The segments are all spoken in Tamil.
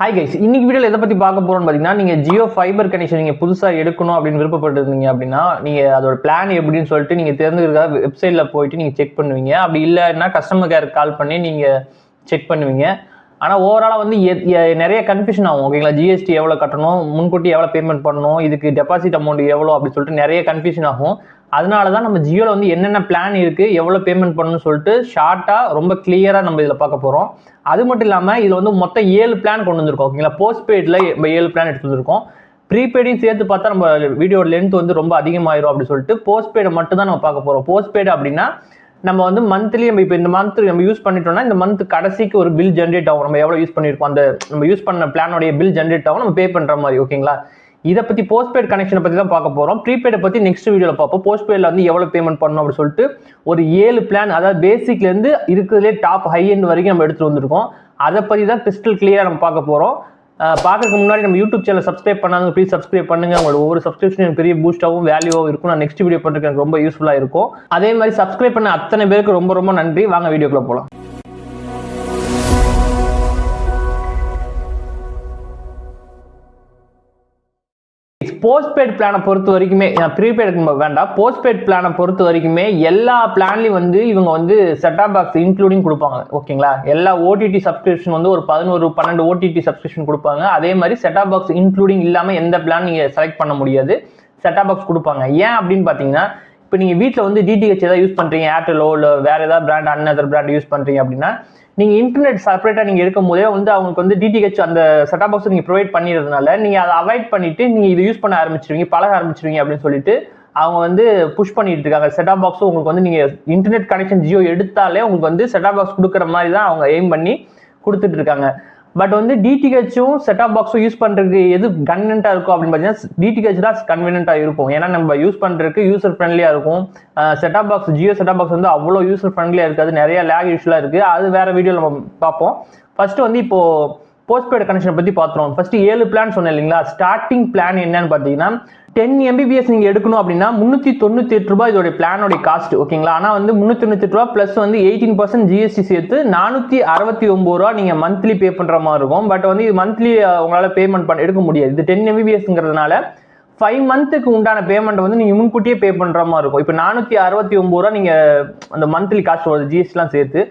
ஹாய் கைஸ், இன்னைக்கு வீடியோவில் எதை பற்றி பார்க்க போகிறோம்னு பார்த்தீங்கன்னா, நீங்கள் ஜியோ ஃபைபர் கனெக்ஷன் நீங்கள் புதுசாக எடுக்கணும் அப்படின்னு விருப்பப்பட்டிருந்தீங்க அப்படின்னா, நீங்கள் அதோட பிளான் எப்படின்னு சொல்லிட்டு நீங்கள் தேர்ந்தெடுக்கிறதா வெப்சைட்டில் போயிட்டு நீங்கள் செக் பண்ணுவீங்க. அப்படி இல்லைன்னா கஸ்டமர் கேருக்கு கால் பண்ணி நீங்கள் செக் பண்ணுவீங்க. ஆனால் ஓவராலாக வந்து நிறைய கன்ஃபியூஷன் ஆகும். ஓகேங்களா, ஜிஎஸ்டி எவ்வளோ கட்டணும், முன்கூட்டி எவ்வளோ பேமெண்ட் பண்ணணும், இதுக்கு டெபாசிட் அமௌண்ட் எவ்வளோ அப்படின்னு சொல்லிட்டு நிறைய கன்ஃபியூஷன் ஆகும். அதனால தான் நம்ம ஜியோவில் வந்து என்னென்ன பிளான் இருக்குது, எவ்வளோ பேமெண்ட் பண்ணணும்னு சொல்லிட்டு ஷார்ட்டாக ரொம்ப கிளியராக நம்ம இதில் பார்க்க போகிறோம். அது மட்டும் இல்லாமல் இதில் வந்து மொத்தம் 7 பிளான் கொண்டு வந்திருக்கோம். ஓகேங்களா, போஸ்ட் பெய்டில் 7 பிளான் எடுத்து வந்திருக்கோம். ப்ரீபெய்டையும் சேர்த்து பார்த்தா நம்ம வீடியோட லென்த் வந்து ரொம்ப அதிகமாயிரும் அப்படின்னு சொல்லிட்டு போஸ்ட் பெய்டை மட்டும் தான் நம்ம பார்க்க போகிறோம். போஸ்ட் பெய்டு அப்படின்னா நம்ம வந்து மந்த்லி நம்ம இப்போ இந்த மந்த் நம்ம யூஸ் பண்ணிட்டோம்னா இந்த மந்த் கடைசிக்கு ஒரு பில் ஜென்ரேட் ஆகும். நம்ம எவ்வளோ யூஸ் பண்ணியிருக்கோம், அந்த நம்ம யூஸ் பண்ண பிளானோடைய பில் ஜென்ரேட் ஆகும், நம்ம பே பண்ணுற மாதிரி. ஓகேங்களா, இதை பற்றி போஸ்ட்பெய்ட் கனெக்ஷனை பற்றி தான் பார்க்க போகிறோம். ப்ரீபெய்டை பற்றி நெக்ஸ்ட் வீடியோவில் பார்ப்போம். போஸ்ட்பெய்டில் வந்து எவ்வளோ பேமெண்ட் பண்ணணும் அப்படின்னு சொல்லிட்டு ஒரு 7 பிளான், அதாவது பேசிக்லேருந்து இருக்கிறதுலே டாப் ஹை எண்ட் வரைக்கும் நம்ம எடுத்துகிட்டு வந்திருக்கோம். அதை பற்றி தான் கிறிஸ்டல் கிளியராக நம்ம பார்க்க போகிறோம். பார்க்கறதுக்கு முன்னாடி நம்ம யூடியூப் சேனல் சப்ஸ்கிரைப் பண்ணாங்க, ப்ளீஸ் சப்ஸ்கிரைப் பண்ணுங்க. உங்களோட ஒவ்வொரு சப்ஸ்கிரிப்ஷன் பெரிய பூஸ்டாகவும் வேல்யூவாகவும் இருக்கும். நான் நெக்ஸ்ட் வீடியோ பண்ணுறதுக்கு எனக்கு ரொம்ப யூஸ்ஃபுல்லாக இருக்கும். அதே மாதிரி சப்ஸ்கிரைப் பண்ண அத்தனை பேருக்கு ரொம்ப ரொம்ப நன்றி. வாங்க வீடியோக்குள்ள போகலாம். போஸ்ட்பெய்ட் பிளானை பொறுத்த வரைக்குமே, ப்ரீபெய்டு வேண்டாம், போஸ்ட்பெய்ட் பிளானை பொறுத்த வரைக்குமே எல்லா பிளான்லையும் வந்து இவங்க வந்து செட்டாப் பாக்ஸ் இன்க்ளூடிங் கொடுப்பாங்க. ஓகேங்களா, எல்லா ஓடிடி சப்ஸ்கிரிப்ஷன் வந்து ஒரு 11-12 ஓடிடி சப்ஸ்கிரிப்ஷன் கொடுப்பாங்க. அதே மாதிரி செட்டாப் பாக்ஸ் இன்க்ளூடிங் இல்லாமல் எந்த பிளான் நீங்கள் செலக்ட் பண்ண முடியாது, செட்டாப் பாக்ஸ் கொடுப்பாங்க. ஏன் அப்படின்னு பார்த்தீங்கன்னா, இப்போ நீங்கள் வீட்டில் வந்து டிடிஹெச் ஏதாவது யூஸ் பண்ணுறீங்க, ஏர்டெலோ இல்லை வேறு ஏதாவது பிராண்ட் அன்னதர் பிராண்ட் யூஸ் பண்ணுறீங்க அப்படின்னா, நீங்கள் இன்டர்நெட் செப்பரேட்டாக நீங்கள் எடுக்கும் போதே வந்து அவங்களுக்கு வந்து டிடிஹெச் அந்த செட்டாப் பாக்ஸ் நீங்கள் ப்ரொவைட் பண்ணிடுறதுனால நீங்கள் அதை அவாய்ட் பண்ணிட்டு நீங்கள் இது யூஸ் பண்ண ஆரம்பிச்சிருவீங்க, பழக ஆரம்பிச்சிருவீங்க அப்படின்னு சொல்லிட்டு அவங்க வந்து புஷ் பண்ணிட்டு இருக்காங்க. செட்டாப் பாக்ஸும் உங்களுக்கு வந்து நீங்கள் இன்டர்நெட் கனெக்ஷன் ஜியோ எடுத்தாலே உங்களுக்கு வந்து செட்டாப் பாக்ஸ் கொடுக்குற மாதிரி தான் அவங்க எய்ம் பண்ணி கொடுத்துட்டு இருக்காங்க. பட் வந்து டிடிஹெச்சும் செட்டாப் பாக்ஸும் யூஸ் பண்ணுறதுக்கு எது கன்வீனியன்ட்டாக இருக்கும் அப்படின்னு பார்த்தீங்கன்னா, டிடிஹெச் தான் கன்வீனியன்ட்டாக இருக்கும். ஏன்னா நம்ம யூஸ் பண்ணுறதுக்கு யூசர் ஃப்ரெண்ட்லியாக இருக்கும். Set top box, Jio set top box வந்து அவ்வளோ யூசர் ஃப்ரெண்ட்லியாக இருக்காது, நிறைய லேக் இஷ்யூலாம் இருக்குது. அது வேறு வீடியோவில் நம்ம பார்ப்போம். ஃபஸ்ட்டு வந்து இப்போது போஸ்ட்பெய்டு கனெக்ஷனை பற்றி பார்த்துருவோம். ஃபஸ்ட்டு 7 பிளான் சொன்னேன் இல்லைங்களா. ஸ்டார்டிங் பிளான் என்னன்னு பார்த்தீங்கன்னா 10 MBPS நீங்கள் எடுக்கணும் அப்படின்னா 398 ரூபாய் இதோட பிளானோடைய காஸ்ட். ஓகேங்களா, ஆனால் வந்து 398 ரூபா ப்ளஸ் வந்து 18% ஜிஎஸ்டி சேர்த்து 469 ரூபா நீங்கள் மந்த்லி பே பண்ணுற மாதிரி இருக்கும். பட் வந்து இது மந்த்லி உங்களால் பேமெண்ட் எடுக்க முடியாது. இது 10 MBPSங்கிறதுனால 5 மந்த்துக்கு உண்டான பேமெண்ட் வந்து நீங்கள் முன்கூட்டியே பே பண்ணுற மாதிரி இருக்கும். இப்போ 469 ரூபா நீங்கள் அந்த மந்த்லி காஸ்ட் வருது, ஜிஎஸ்டிலாம் சேர்த்து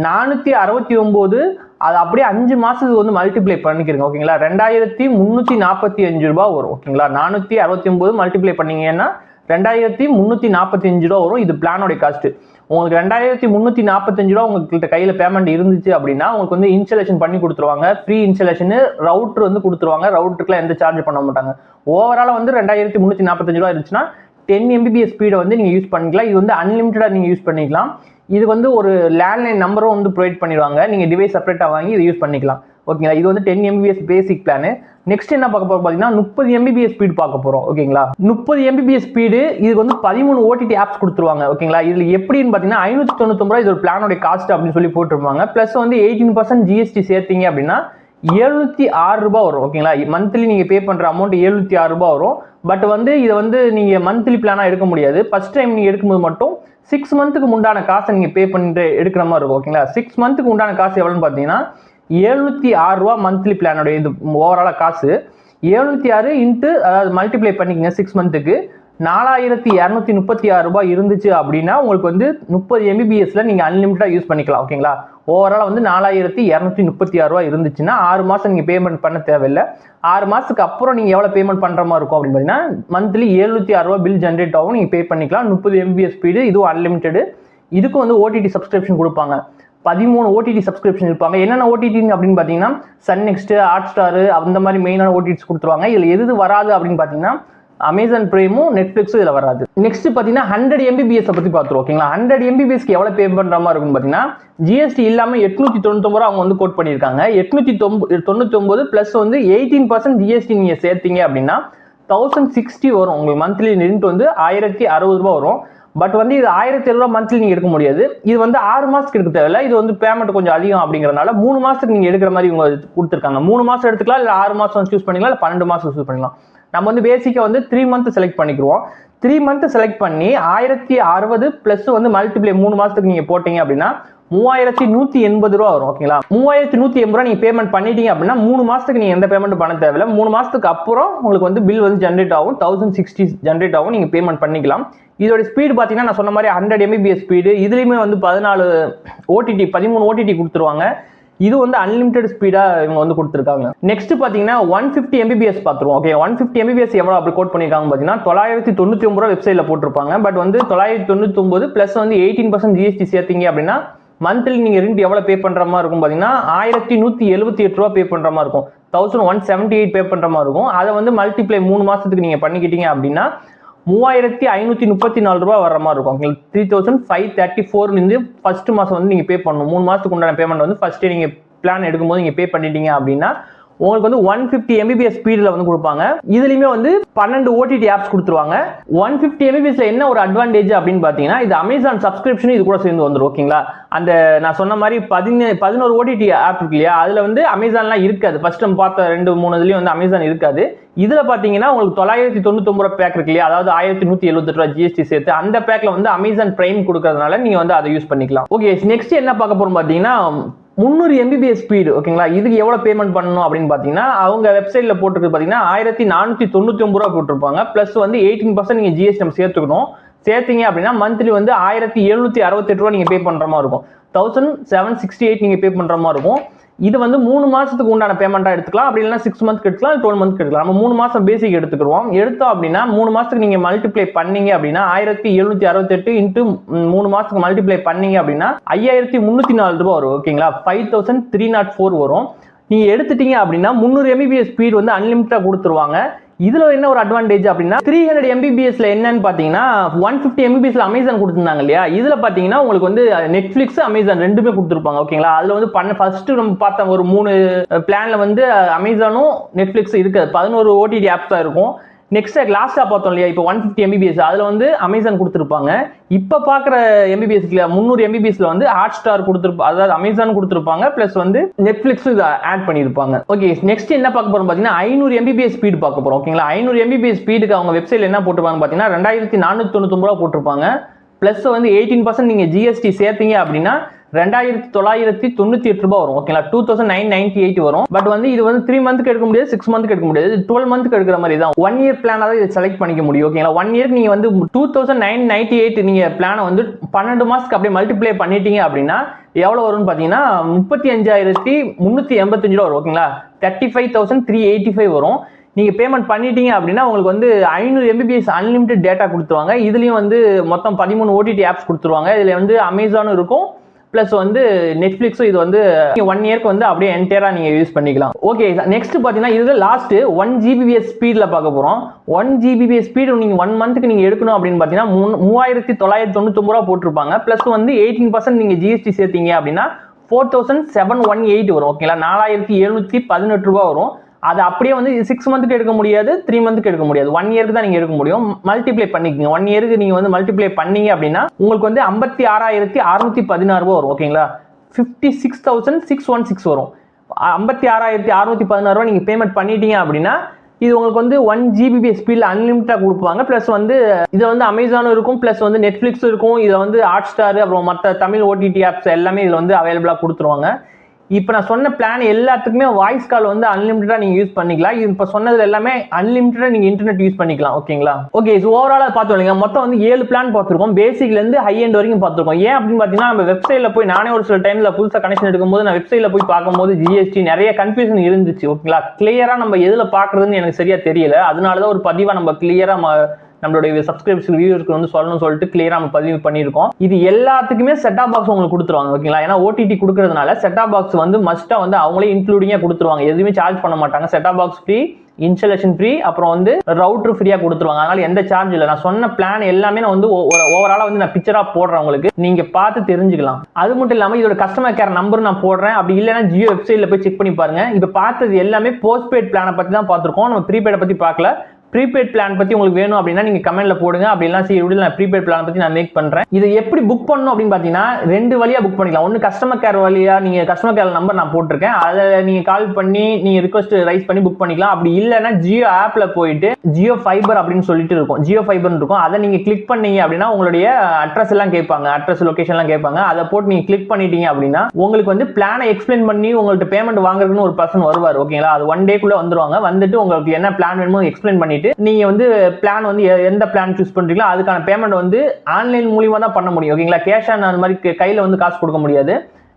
469 அது அப்படியே 5 மாசத்துக்கு வந்து மல்டிப்ளை பண்ணிக்கிறீங்க. ஓகேங்களா, 2345 ரூபா வரும். ஓகேங்களா, 469 மல்டிப்ளை பண்ணீங்கன்னா 2345 ரூபா வரும். இது பிளானோட காஸ்ட். உங்களுக்கு 2345 ரூபா உங்ககிட்ட கையில பேமெண்ட் இருந்துச்சு அப்படின்னா உங்களுக்கு வந்து இன்ஸ்டாலேஷன் பண்ணி கொடுத்துருவாங்க. ஃப்ரீ இன்ஸ்டாலேஷன், ரவுட்டர் வந்து கொடுத்துருவாங்க. ரவுட்டருக்குலாம் எந்த சார்ஜ் பண்ண மாட்டாங்க. ஓவராலாக வந்து 2345 ரூபா இருந்துச்சுன்னா 10 MBPS ஸ்பீடை வந்து நீங்கள் யூஸ் பண்ணிக்கலாம். இது வந்து அன்லிமிட்டடாக நீங்கள் யூஸ் பண்ணிக்கலாம். இது வந்து ஒரு லேண்ட்லைன் நம்பரும் வந்து ப்ரொவைட் பண்ணிடுவாங்க. நீங்கள் டிவைஸ் செப்பரேட்டாக வாங்கி இதை யூஸ் பண்ணிக்கலாம். ஓகேங்களா, இது வந்து 10 MBPS பேசிக் பிளான். நெக்ஸ்ட் என்ன பார்க்க போகிறோம் பார்த்தீங்கன்னா 30 MBPS ஸ்பீட் பார்க்க போகிறோம். ஓகேங்களா, 30 MBPS ஸ்பீடு இதுக்கு வந்து 13 ஓடிடி ஆப்ஸ் கொடுத்துருவாங்க. ஓகேங்களா, இதில் எப்படின்னு பார்த்தீங்கன்னா 599 ரூபா இதோட பிளானோட காஸ்ட் அப்படின்னு சொல்லி போட்டுருவாங்க. ப்ளஸ் வந்து 18% ஜிஎஸ்டி சேர்த்தீங்க அப்படின்னா 706 ரூபா வரும். ஓகேங்களா, மந்த்லி நீங்கள் பே பண்ணுற அமௌண்ட் 706 ரூபா வரும். பட் வந்து இதை வந்து நீங்கள் மந்த்லி பிளானாக எடுக்க முடியாது. ஃபர்ஸ்ட் டைம் நீங்கள் எடுக்கும்போது மட்டும் 6 மந்த்துக்கு உண்டான காசை நீங்கள் பே பண்ணிட்டு எடுக்கிற மாதிரி இருக்கும். ஓகேங்களா, 6 மந்த்துக்கு உண்டான காசு எவ்வளோன்னு பார்த்தீங்கன்னா 706 ரூபா மந்த்லி பிளானோட இது ஓவராலாக காசு. 706 இன்ட்டு அதாவது மல்டிப்ளை பண்ணிக்கங்க 6 மந்த்துக்கு 4236 ரூபாய் இருந்துச்சு அப்படின்னா உங்களுக்கு வந்து 30 MBPSல நீங்கள் அன்லிமிட்டடாக யூஸ் பண்ணிக்கலாம். ஓகேங்களா, ஓவராலாக வந்து 4236 ரூபாய் இருந்துச்சுன்னா 6 மாதம் நீங்கள் பேமெண்ட் பண்ண தேவையில்லை. 6 மாதத்துக்கு அப்புறம் நீங்கள் எவ்வளோ பேமெண்ட் பண்ணுற மாதிரி இருக்கும் அப்படின்னு பார்த்தீங்கன்னா மந்த்லி 706 ரூபா பில் ஜென்ரேட் ஆகும். நீங்கள் பே பண்ணிக்கலாம். 30 MBPS ஸ்பீடு, இதுவும் அன்லிமிட்டடு. இதுக்கும் வந்து ஓடிடி சப்ஸ்கிரிப்ஷன் கொடுப்பாங்க. 13 ஓடிடி சப்ஸ்கிரிப்ஷன் இருப்பாங்க. என்னென்ன ஓடிடி அப்படின்னு பார்த்தீங்கன்னா சன் நெக்ஸ்ட், ஹாட் ஸ்டார், அந்த மாதிரி மெயினான ஓடிடிஸ் கொடுத்துருவாங்க. இதில் எது வராது அப்படின்னு பார்த்தீங்கன்னா அமேசான் பிரைமும் நெட்ஃபிளிக்ஸும் இதில் வராது. நெக்ஸ்ட் பார்த்தீங்கன்னா 100 MBPS பற்றி பார்த்துருவோம். ஓகேங்களா, 100 MBPSக்கு எவ்வளோ பே பண்ணுற மாதிரி இருக்குன்னு பார்த்தீங்கன்னா ஜிஎஸ்டி இல்லாமல் 899 ரூபா அவங்க வந்து கோட் பண்ணியிருக்காங்க. 899 ப்ளஸ் வந்து 18% ஜிஎஸ்டி நீங்கள் சேர்த்தீங்க அப்படின்னா 1060 வரும். உங்களுக்கு மந்த்லி ரெண்ட் வந்து 1060 ரூபா வரும். பட் வந்து இது 1007 ரூபா மந்த்லி நீங்கள் எடுக்க முடியாது. இது வந்து 6 மாதத்துக்கு எடுக்க தேவையில்லை. இது வந்து பேமெண்ட் கொஞ்சம் அதிகம் அப்படிங்கிறதுனால 3 மாதத்துக்கு நீங்கள் எடுக்கிற மாதிரி இவங்க கொடுத்துருக்காங்க. 3 மாதம் எடுத்துக்கலாம், இல்லை 6 மாதம் சூஸ் பண்ணிக்கலாம், இல்லை 12 மாதம் சூஸ் பண்ணிக்கலாம். நம்ம வந்து பேசிக்காக வந்து 3 மந்த் செலக்ட் பண்ணிக்குவோம். 3 மந்த் செலக்ட் பண்ணி 1060 ப்ளஸ் வந்து மல்டிப்ளை 3 மாதத்துக்கு நீங்கள் போட்டீங்க அப்படின்னா 3180 ரூபா வரும். ஓகேங்களா, 3180 ரூபா நீங்க பேமெண்ட் பண்ணிட்டீங்க அப்படின்னா 3 மாசத்துக்கு நீங்க எந்த பேமெண்ட் பண்ண தேவையில்லை. 3 மாசத்துக்கு அப்புறம் உங்களுக்கு வந்து பில் வந்து ஜென்ரேட் ஆகும், 1060 ஜென்ரேட் ஆகும், நீங்க பேமெண்ட் பண்ணிக்கலாம். இதோட ஸ்பீடு பாத்தீங்கன்னா நான் சொன்ன மாதிரி 100 Mbps ஸ்பீடு. இதுலயுமே வந்து 14 OTT 13 OTT கொடுத்துருவாங்க. இது வந்து அன்லிமிட்டட் ஸ்பீடா இவங்க வந்து கொடுத்துருக்காங்க. நெக்ஸ்ட் பாத்தீங்கன்னா 150 Mbps பாத்துருவோம். ஓகே, 150 Mbps எவ்வளவு அப்படி கோட் பண்ணிருக்காங்க பாத்தீங்கன்னா 999 ரூபா வெப்சைட்ல போட்டிருப்பாங்க. பட் வந்து 999 பிளஸ் வந்து 18% GST சேர்த்தீங்க அப்படின்னா மந்த்லி நீங்க ரெண்ட் எவ்வளவு பே பண்ற மாதிரி இருக்கும் பாத்தீங்கன்னா 1178 ரூபா பே பண்ற மாதிரி இருக்கும், 1178 பே பண்ற மாதிரி இருக்கும். அதை வந்து மல்டிப்ளை 3 மாசத்துக்கு நீங்க பண்ணிக்கிட்டீங்க அப்படின்னா 3534 ரூபா வர மாதிரி இருக்கும். 3534 இருந்து ஃபர்ஸ்ட் மாசம் வந்து நீங்க பே பண்ணணும். 3 மாசத்துக்கு உண்டான பேமெண்ட் வந்து ஃபர்ஸ்ட் நீங்க பிளான் எடுக்கும்போது நீங்க பே பண்ணிட்டீங்க அப்படின்னா உங்களுக்கு வந்து 150 Mbps ஸ்பீட்ல வந்து கொடுப்பாங்க. இதுலயுமே வந்து 12 OTT ஆப்ஸ் கொடுத்துருவாங்க. 150 Mbpsல என்ன ஒரு அட்வான்டேஜ் அப்படின்னு பாத்தீங்கன்னா இது அமேசான் சப்ஸ்கிரிப்ஷன் இது கூட சேர்ந்து வந்துடும். ஓகேங்களா, அந்த நான் சொன்ன மாதிரி 11 OTT ஆப் இருக்கு இல்லையா, அதுல வந்து அமேசான்லாம் இருக்காது. ஃபர்ஸ்ட் நம்ம பார்த்த 2-3 இதுலயும் வந்து அமேசான் இருக்காது. இதுல பாத்தீங்கன்னா உங்களுக்கு 999 ரூபா பேக் இருக்கு இல்லையா, அதாவது 1178 ரூபா GST சேர்த்து அந்த பேக்ல வந்து அமேசான் பிரைம் கொடுக்கறதுனால நீங்க வந்து அதை யூஸ் பண்ணிக்கலாம். ஓகே, நெக்ஸ்ட் என்ன பார்க்க போறோம் பாத்தீங்கன்னா 300 Mbps ஸ்பீடு. ஓகேங்களா, இதுக்கு எவ்வளவு பேமெண்ட் பண்ணணும் அப்படின்னு பாத்தீங்கன்னா அவங்க வெப்சைட்ல போட்டுருக்கு பாத்தீங்கன்னா 1499 ரூபா போட்டிருப்பாங்க. பிளஸ் வந்து 18% நீங்க GST நம்ம சேர்த்துக்கணும். சேர்த்தீங்க அப்படின்னா மந்த்லி வந்து 1768 ரூபா நீங்க பே பண்ற மாதிரி இருக்கும், 1768 நீங்க பே பண்ற மாதிரி இருக்கும். இது வந்து 3 மாசத்துக்கு உண்டான பேமெண்டா எடுத்துக்கலாம், அப்படி இல்லைன்னா 6 மந்த்க்கு எடுத்துக்கலாம், 12 மந்த்க்கு எடுத்துக்கலாம். நம்ம 3 மாசம் பேசிக் எடுத்துக்கிறோம். எடுத்தோம் அப்படின்னா 3 மாசத்துக்கு நீங்க மல்டிப்ளை பண்ணீங்க அப்படின்னா 1768 இன்ட்டு 3 மாசத்துக்கு மல்டிப்ளை பண்ணீங்க அப்படின்னா 5304 ரூபாய் வரும். ஓகேங்களா, 5304 வரும். நீங்க எடுத்துட்டீங்க அப்படின்னா 300 Mbps ஸ்பீட் வந்து அன்லிமிட்டா கொடுத்துருவாங்க. இதுல என்ன ஒரு அட்வான்டேஜ் அப்படின்னா 300 Mbpsல என்னன்னு பாத்தீங்கன்னா 150 Mbpsல அமேசான் கொடுத்திருந்தாங்க இல்லையா, இதுல பாத்தீங்கன்னா உங்களுக்கு வந்து நெட்ஃபிளிக்ஸ் அமேசான் ரெண்டுமே கொடுத்துருப்பாங்க. ஓகேங்களா, அதுல வந்து ஃபர்ஸ்ட் நம்ம பார்த்த ஒரு 3 பிளான்ல வந்து அமேசானும் நெட்ஃபிளிக்ஸ் இருக்காது, 11 OTT ஆப்ஸ் தான் இருக்கும். நெக்ஸ்ட் லாஸ்டா பார்த்தோம் இல்லையா, இப்போ 150 Mbps அதுல வந்து அமேசான் கொடுத்துருப்பாங்க. இப்ப பாக்குற Mbps 300 Mbpsல வந்து ஹாட் ஸ்டார் கொடுத்துருப்பாங்க, அதாவது அமேசான் கொடுத்துருப்பாங்க, பிளஸ் வந்து நெட்ஃபிளிக்ஸ் ஆட் பண்ணிருப்பாங்க. ஓகே, நெக்ஸ்ட் என்ன பார்க்க போறோம் பாத்தீங்கன்னா 500 Mbps ஸ்பீடு பார்க்க போறோம். ஓகேங்களா, 500 Mbps ஸ்பீடுக்கு அவங்க வெப்சைட்ல என்ன போட்டுருப்பாங்க பாத்தீங்கன்னா 2499 ரூபா போட்டிருப்பாங்க. பிளஸ் வந்து 18% நீங்க GST சேர்த்தீங்க அப்படின்னா 2998 ரூபாய் வரும். ஓகேங்களா, 2998 வரும். பட் வந்து இது வந்து 3 மந்த்க்கு எடுக்க முடியாது, 6 மந்த்க்கு எடுக்க முடியாது, 12 மந்த்க்கு எடுக்கிற மாதிரி தான். 1 இயர் பிளானா தான் இதை செலக்ட் பண்ணிக்க முடியும். ஓகேங்களா, 1 இயருக்கு நீங்க வந்து 2998 நீங்க பிளானை வந்து 12 மாசத்துக்கு அப்படியே மல்டிப்ளை பண்ணிட்டீங்க அப்படின்னா எவ்வளவு வரும்னு பாத்தீங்கன்னா 35,385 ரூபா வரும். ஓகேங்களா, 35,385 வரும். நீங்க பேமெண்ட் பண்ணிட்டீங்க அப்படின்னா உங்களுக்கு வந்து 500 Mbps அன்லிமிட்டட் டேட்டா கொடுத்துருவாங்க. இதுலயும் வந்து மொத்தம் 13 OTT ஆப்ஸ் கொடுத்துருவாங்க. இதுல வந்து அமேசானும் இருக்கும், பிளஸ் வந்து நெட்ஃபிளிக்ஸும். இது வந்து 1 இயர்க்கு வந்து அப்படியே என்டையரா நீங்க யூஸ் பண்ணிக்கலாம். ஓகே, நெக்ஸ்ட் பாத்தீங்கன்னா இது லாஸ்ட் 1 Gbps ஸ்பீட்ல பார்க்க போறோம். 1 Gbps ஸ்பீடு நீங்க 1 மந்த்க்கு நீங்க எடுக்கணும் அப்படின்னு பாத்தீங்கன்னா 3999 ரூபா போட்டிருப்பாங்க. பிளஸ் வந்து 18% நீங்க GST சேர்த்தீங்க அப்படின்னா 4718 வரும். ஓகேங்களா, 4718 ரூபாய் வரும். அது அப்படியே வந்து 6 மந்த்க்கு எடுக்க முடியாது, 3 மந்த்க்கு எடுக்க முடியாது, 1 இயருக்கு தான் நீங்க எடுக்க முடியும். மல்டிப்ளை பண்ணிக்கங்க. 1 இயருக்கு நீங்க வந்து மல்டிப்ளை பண்ணீங்க அப்படின்னா உங்களுக்கு வந்து 56,616 ரூபாய் வரும். ஓகேங்களா, 56,616 வரும். 56,616 ரூபாய் நீங்க பேமெண்ட் பண்ணிட்டீங்க அப்படின்னா இது உங்களுக்கு வந்து 1 Gbps ஸ்பீட்ல அன்லிமிட்டா கொடுப்பாங்க. பிளஸ் வந்து இதுல வந்து அமேசானும் இருக்கும், பிளஸ் வந்து நெட்ஃபிளிக்ஸ் இருக்கும், இதுல வந்து ஹாட் ஸ்டார் அப்புறம் மற்ற தமிழ் OTT ஆப்ஸ் எல்லாமே இதுல வந்து அவைலபிளா கொடுத்துருவாங்க. இப்போ நான் சொன்ன பிளான் எல்லாத்துக்குமே வாய்ஸ் கால் வந்து அன்லிமிட்டடா நீங்க யூஸ் பண்ணிக்கலாம். இப்போ சொன்னது எல்லாமே அன்லிமிட்டடா நீங்க இன்டர்நெட் யூஸ் பண்ணிக்கலாம். ஓகேங்களா, ஓகே, ஸோ ஓவராலா பார்த்தோம் இல்லைங்க, மொத்தம் வந்து 7 பிளான் பார்த்துருக்கோம். பேசிக்ல இருந்து ஹை எண்ட் வரைக்கும் பார்த்துருக்கோம். ஏன் அப்படின்னு பார்த்தீங்கன்னா நம்ம வெப்சைட்ல போய் நானே ஒரு சில டைம்ல புதுசாக கனெக்ஷன் எடுக்கும்போது நான் வெப்சைட்ல போய் பார்க்கும்போது GST நிறைய கன்ஃபியூஷன் இருந்துச்சு. ஓகேங்களா, கிளியரா நம்ம எதுல பாக்குறதுன்னு எனக்கு சரியா தெரியல. அதனாலதான் ஒரு பதிவா நம்ம கிளியரா நம்மளுடைய சப்ஸ்கிரைபர்ஸ் வியூவர்ஸ்க்கு வந்து சொல்லணும்னு சொல்லிட்டு கிளியரா நம்ம பதிவு பண்ணியிருக்கோம். இது எல்லாத்துக்குமே செட்டாப் பாக்ஸ் உங்களுக்கு கொடுத்துருவாங்க. ஓகேங்களா, ஏன்னா OTT கொடுக்கறதுனால செட்டாப் பாக்ஸ் வந்து மஸ்டா வந்து அவங்களே இன்க்ளூடிங்கா கொடுத்துருவாங்க. எதுவுமே சார்ஜ் பண்ண மாட்டாங்க. Set top box free, installation free, அப்புறம் வந்து ரவுட்டர் ஃப்ரீயா கொடுத்துருவாங்க. அதனால எந்த சார்ஜ் இல்லை. நான் சொன்ன பிளான் எல்லாமே நான் வந்து ஓவராலா வந்து நான் பிக்சரா போடுறேன், உங்களுக்கு நீங்க பார்த்து தெரிஞ்சுக்கலாம். அது மட்டும் இல்லாம இதோட கஸ்டமர் கேர் நம்பர் நான் போடுறேன். அப்படி இல்லைன்னா ஜியோ வெப்சைட்ல போய் செக் பண்ணி பாருங்க. இப்ப பார்த்தது எல்லாமே போஸ்ட் பெய்ட் பிளானை பத்தி தான் பார்த்திருக்கோம், நம்ம ப்ரீபெய்டை பத்தி பார்க்கல. ப்ரீபெய்ட் பிளான் பத்தி உங்களுக்கு வேணும் அப்படின்னா நீங்க கமெண்ட்ல போடுங்க. அப்படிலாம் நான் ப்ரீபெய்ட் பிளான் பத்தி நான் மேக் பண்றேன். இதை எப்படி புக் பண்ணணும் அப்படின்னு பாத்தீங்கன்னா 2 வழியா புக் பண்ணிக்கலாம். ஒன்னு கஸ்டமர் கேர் வழியா, நீங்க கஸ்டமர் கேர் நம்பர் நான் போட்டிருக்கேன், அதை நீங்க கால் பண்ணி நீங்க ரிக்வஸ்ட் ரைஸ் பண்ணி புக் பண்ணிக்கலாம். அப்படி இல்லைன்னா ஜியோ ஆப்ல போயிட்டு ஜியோ ஃபைபர் அப்படின்னு சொல்லிட்டு இருக்கும், ஜியோ ஃபைபர் இருக்கும், அதை நீங்க கிளிக் பண்ணீங்க அப்படின்னா உங்களுடைய அட்ரஸ் எல்லாம் கேட்பாங்க, அட்ரஸ் லொகேஷன் எல்லாம் கேட்பாங்க. அதை போட்டு நீங்க கிளிக் பண்ணிட்டீங்க அப்படின்னா உங்களுக்கு வந்து பிளானை எக்ஸ்பிளைன் பண்ணி உங்கள்ட்ட பேமெண்ட் வாங்குறதுன்னு ஒரு பர்சன் வருவார். ஓகேங்களா, அது 1 டேக்குள்ள வந்துருவாங்க. வந்துட்டு உங்களுக்கு என்ன பிளான் வேணுமோ எக்ஸ்பிளைன் பண்ணிட்டு நீங்க வந்து பிளான் வந்து எந்த பிளான் சூஸ் பண்றீங்களோ அதுக்கான பேமெண்ட் வந்து ஆன்லைன் மூலியமா தான் பண்ண முடியும். ஓகேங்களா, கேஷ் ஆன் அந்த மாதிரி கையில வந்து காசு கொடுக்க முடியாது.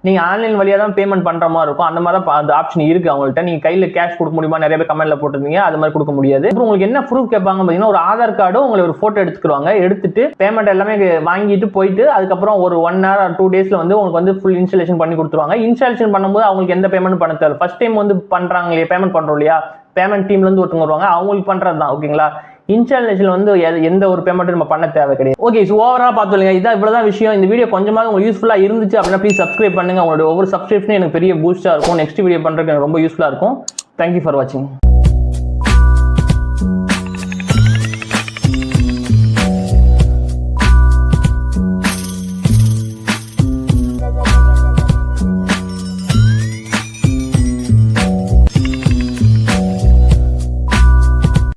நீங்க ஆன்லைன் வழியா தான் பேமெண்ட் பண்ற மாதிரி இருக்கும். அந்த மாதிரி தான் அந்த ஆப்ஷன் இருக்கு அவங்கள்ட்ட. நீங்க கையில கேஷ் கொடுக்க முடியுமா, நிறைய பேர் கமெண்ட்ல போட்டிருந்தீங்க, அது மாதிரி கொடுக்க முடியாது. அப்புறம் உங்களுக்கு என்ன ப்ரூஃப் கேட்பாங்க பாத்தீங்கன்னா, ஒரு ஆதார் கார்டும் உங்களை ஒரு போட்டோ எடுத்துக்குவாங்க. எடுத்துட்டு பேமெண்ட் எல்லாமே வாங்கிட்டு போயிட்டு அதுக்கப்புறம் ஒரு 1 hour or 2 daysல வந்து உங்களுக்கு வந்து ஃபுல் இன்ஸ்டாலேஷன் பண்ணி கொடுத்துருவாங்க. இன்ஸ்டாலேஷன் பண்ணும்போது அவங்களுக்கு எந்த பேமெண்ட் பண்ண தேவை, ஃபர்ஸ்ட் டைம் வந்து பண்றாங்க இல்லையா, பேமெண்ட் பண்றோம் இல்லையா, பேமெண்ட் டீம்ல இருந்து ஒருத்தவங்க வருவாங்க, அவங்களுக்கு பண்றது தான். ஓகேங்களா, இன்ஸ்டாலேஷன் வந்து எந்த ஒரு பேமெண்ட் நம்ம பண்ண தேவை கிடையாது. ஓகே, ஸோ ஓவரால் பார்த்துங்க, இதான் இவ்வளவுதான் விஷயம். இந்த வீடியோ கொஞ்சமாவது உங்களுக்கு யூஸ்ஃபுல்லா இருந்துச்சு அப்படின்னா ப்ளீஸ் சப்ஸ்கிரைப் பண்ணுங்க. உங்களோட ஒவ்வொரு சப்ஸ்கிரிப்ஷனும் எனக்கு பெரிய பூஸ்டா இருக்கும். நெக்ஸ்ட் வீடியோ பண்றதுக்கு எனக்கு ரொம்ப யூஸ்ஃபுல்லா இருக்கும். தேங்க்யூ ஃபார் வாட்சிங்.